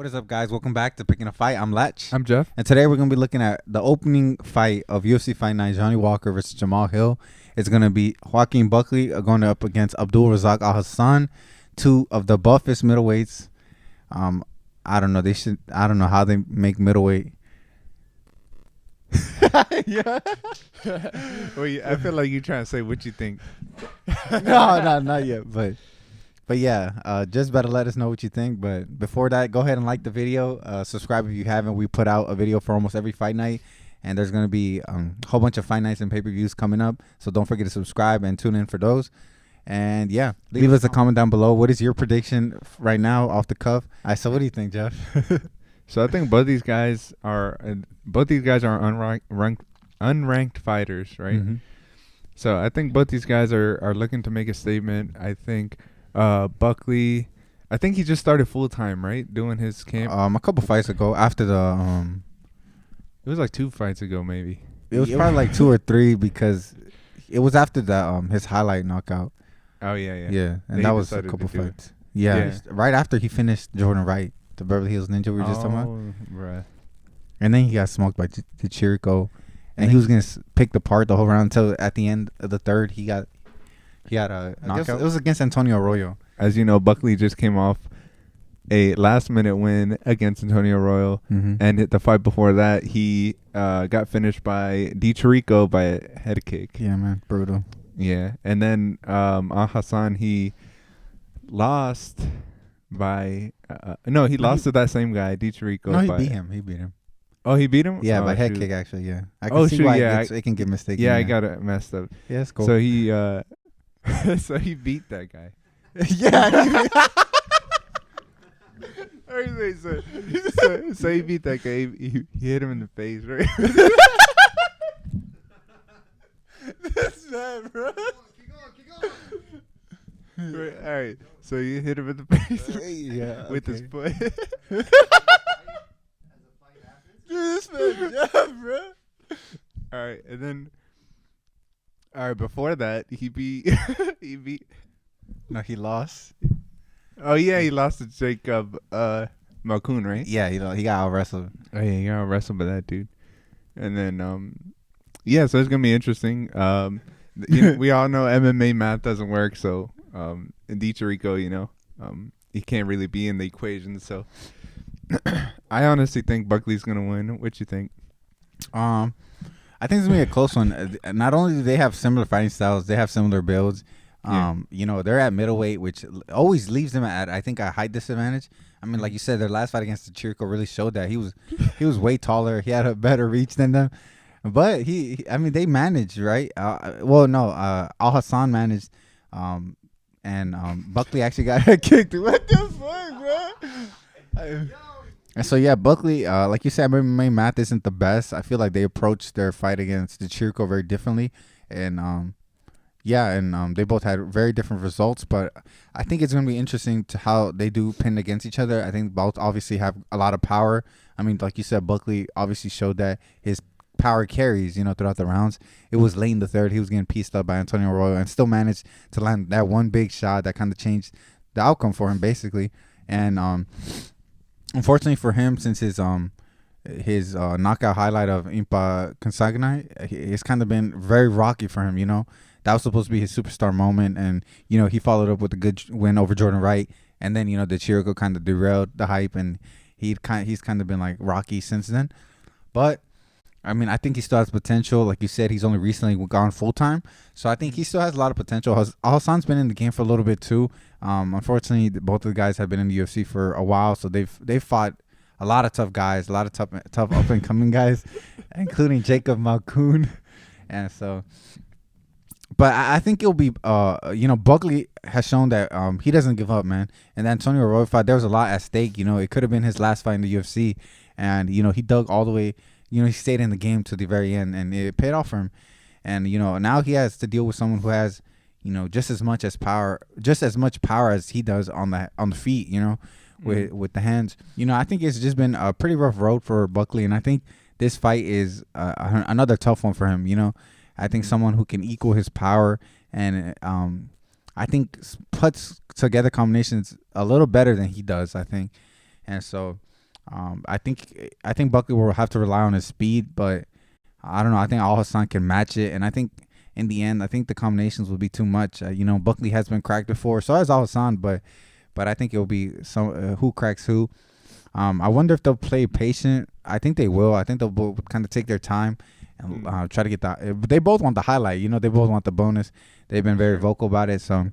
What is up, guys? Welcome back to Picking a Fight. I'm Latch. I'm Jeff. And today we're going to be looking at the opening fight of UFC Fight Night, Johnny Walker versus Jamal Hill. It's going to be Joaquin Buckley going up against Abdul Razaak-Alhassan, two of the buffest middleweights. I don't know. I don't know how they make middleweight. Yeah. Wait, I feel like you're trying to say what you think. No, not yet. But yeah, just better let us know what you think. But before that, go ahead and like the video. Subscribe if you haven't. We put out a video for almost every fight night. And there's going to be a whole bunch of fight nights and pay-per-views coming up. So don't forget to subscribe and tune in for those. And yeah, leave us a comment down below. What is your prediction right now off the cuff? So what do you think, Jeff? So I think both these guys are unranked fighters, right? Mm-hmm. So I think both these guys are looking to make a statement. I think Buckley, I think he just started full time, right, doing his camp. A couple fights ago, after the It was like 2 fights ago, maybe. it was probably like 2 or 3 because it was after that his highlight knockout. Oh yeah. Yeah, and He that was a decided couple to do it. fights. Yeah, Yeah. right after he finished Jordan Wright, the Beverly Hills Ninja we were just talking about. Bruh. And then he got smoked by the Chirico, and he was gonna pick the part the whole round until at the end of the third he got a knockout. It was against Antonio Arroyo. As you know, Buckley just came off a last-minute win against Antonio Arroyo, and the fight before that, he got finished by Chirico by a head kick. Yeah, man, brutal. Yeah, and then Al-Hassan, he lost by he lost to that same guy, Chirico. No, he beat him. He beat him. Oh, he beat him? Yeah, Oh, by head shoot. kick actually. Yeah, I can see why it can get mistaken. Yeah, I got it messed up. Yeah, it's cool. So he so he beat that guy. Yeah. So he beat that guy. He hit him in the face, right? That's bad, bro. Right, all right. So you hit him in the face Yeah, with his foot. This man, yeah, bro. All right, and then before that, he beat No, he lost. Oh yeah, he lost to Jacob Malkoun, right? Yeah, he got out wrestled. Oh yeah, he got wrestled by that dude. And then yeah, so it's gonna be interesting. We all know MMA math doesn't work, so in Chirico, he can't really be in the equation. So I honestly think Buckley's gonna win. What you think? I think it's gonna be a close one. Not only do they have similar fighting styles, they have similar builds. They're at middleweight, which always leaves them at, I think, a height disadvantage. I mean, like you said, their last fight against the Chirico really showed that he was way taller. He had a better reach than them, but they managed, right? Al-Hassan managed, and Buckley actually got kicked. What the fuck, bro? And so yeah, Buckley, like you said, MMA math isn't the best. I feel like they approached their fight against the Chirico very differently, and they both had very different results. But I think it's going to be interesting to how they do pin against each other. I think both obviously have a lot of power. I mean, like you said, Buckley obviously showed that his power carries, throughout the rounds. It was late in the third. He was getting pieced up by Antonio Arroyo and still managed to land that one big shot that kind of changed the outcome for him, basically. And unfortunately for him, since his knockout highlight of Impa Consagnai, it's kind of been very rocky for him, That was supposed to be his superstar moment, and he followed up with a good win over Jordan Wright, and then the Chirico kind of derailed the hype, and he's kind of been like rocky since then. But I mean, I think he still has potential. Like you said, he's only recently gone full time, so I think he still has a lot of potential. Al-Hassan's been in the game for a little bit too. Unfortunately, both of the guys have been in the UFC for a while, so they've fought a lot of tough guys, a lot of tough up and coming guys, including Jacob Malkoun, and so. But I think it'll be, Buckley has shown that he doesn't give up, man. And the Antonio Arroyo fight, there was a lot at stake. It could have been his last fight in the UFC. And, he dug all the way. He stayed in the game to the very end, and it paid off for him. And, now he has to deal with someone who has, just as much power as he does on the feet, with the hands. I think it's just been a pretty rough road for Buckley. And I think this fight is another tough one for him, I think someone who can equal his power, and I think puts together combinations a little better than he does, I think. And so I think Buckley will have to rely on his speed, but I don't know. I think Al-Hassan can match it, and I think in the end, I think the combinations will be too much. Buckley has been cracked before, so has Al-Hassan, but I think it'll be some who cracks who. I wonder if they'll play patient. I think they will. I think they'll both kind of take their time and try to get that. They both want the highlight. They both want the bonus. They've been very vocal about it, so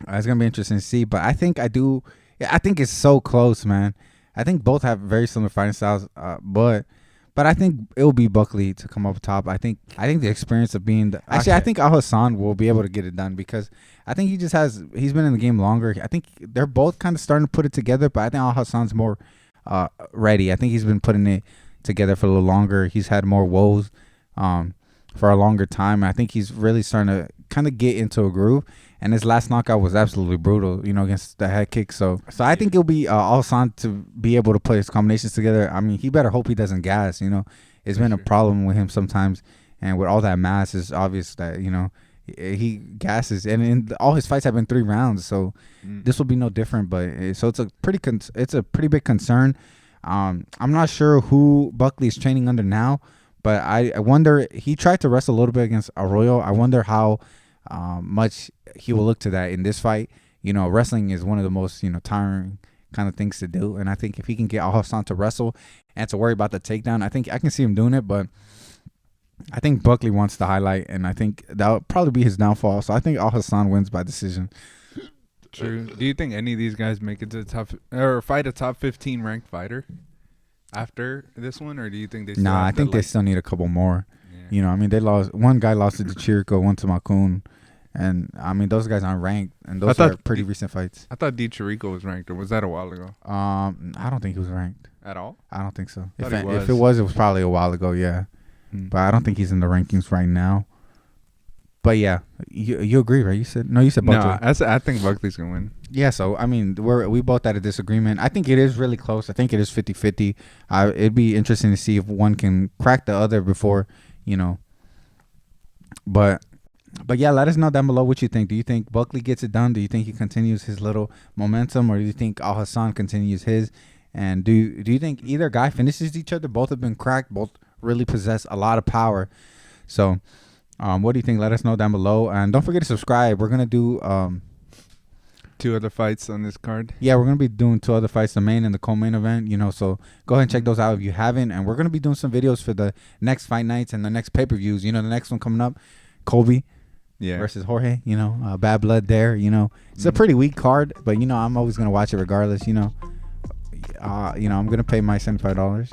it's gonna be interesting to see. But I think it's so close, man. I think both have very similar fighting styles, but I think it will be Buckley to come up top. I think the experience of being I think Al-Hassan will be able to get it done because I think he's been in the game longer. I think they're both kind of starting to put it together, but I think Al-Hassan's more ready. I think he's been putting it together for a little longer. He's had more woes for a longer time. I think he's really starting to kind of get into a groove. And his last knockout was absolutely brutal, against the head kick. So I think it'll be Al-Hassan to be able to play his combinations together. I mean, he better hope he doesn't gas. It's been a problem with him sometimes, and with all that mass, it's obvious that he gasses. And all his fights have been 3 rounds, so this will be no different. But so it's a pretty big concern. I'm not sure who Buckley is training under now, but I wonder. He tried to wrestle a little bit against Arroyo. I wonder how much he will look to that in this fight. Wrestling is one of the most tiring kind of things to do, and I think if he can get Al-Hassan to wrestle and to worry about the takedown, I think I can see him doing it. But I think Buckley wants the highlight, and I think that'll probably be his downfall. So I think Al-Hassan wins by decision. True. Do you think any of these guys make it to the top or fight a top 15 ranked fighter after this one, or do you think they? Still I think they still need a couple more. Yeah. They lost. One guy lost to Chirico, one to Makun. And those guys aren't ranked, and those are pretty recent fights. I thought Chirico was ranked, or was that a while ago? I don't think he was ranked at all. I don't think so. If it was probably a while ago. Yeah, but I don't think he's in the rankings right now. But yeah, you agree, right? You said Buckley. No, I think Buckley's gonna win. Yeah, so we both had a disagreement. I think it is really close. I think it is 50-50. It'd be interesting to see if one can crack the other before, But yeah, let us know down below what you think. Do you think Buckley gets it done? Do you think he continues his little momentum, or do you think Al-Hassan continues his? And do you think either guy finishes each other? Both have been cracked. Both really possess a lot of power. So, what do you think? Let us know down below, and don't forget to subscribe. We're gonna do 2 other fights on this card. Yeah, we're gonna be doing 2 other fights, the main and the co-main event. So go ahead and check those out if you haven't. And we're gonna be doing some videos for the next fight nights and the next pay-per-views. The next one coming up, Colby. Yeah. Versus Jorge, bad blood there. It's a pretty weak card, but I'm always gonna watch it regardless. I'm gonna pay my $75.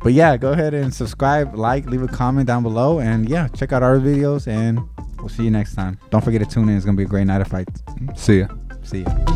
but yeah, go ahead and subscribe, leave a comment down below, and yeah, check out our videos, and we'll see you next time. Don't forget to tune in. It's gonna be a great night of fights. See ya. See ya.